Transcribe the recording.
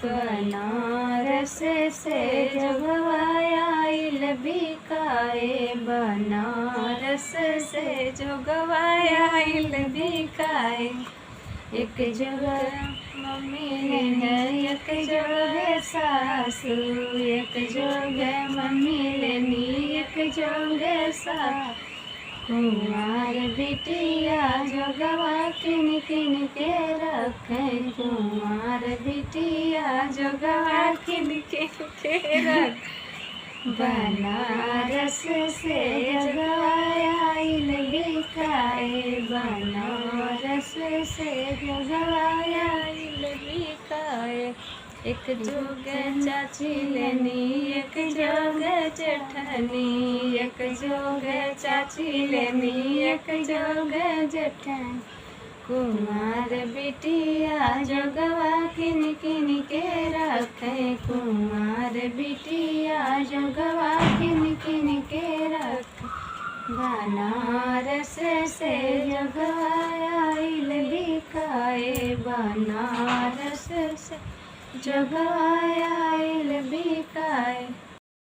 बनारस से जोगवायाइल बिकाए, बनारस से जोगवायाइल बिकाए। एक जगह मम्मी ने एक जगह सासू, एक जगह मम्मी लेनी एक जगह सासू। कुंवार बिटिया जोगवा किन किन के रखे, कुंवार बिटिया जोगवा किन किन के रख। बनारस से जोगवायाइल बिकाए, बनारस से जोगवायाइल बिकाए। एक जोग चाची लेनी एक जोग जेठनी, एक जोग चाची लेनी एक जोग जेठनी। कुंवार बिटिया जोगवा किन किन के रखे, कुंवार बिटिया जोगवा किन किन के रखे। बनारस से जोगवायाइल बिकाए, बनारस से जोगवायाइल बिकाए।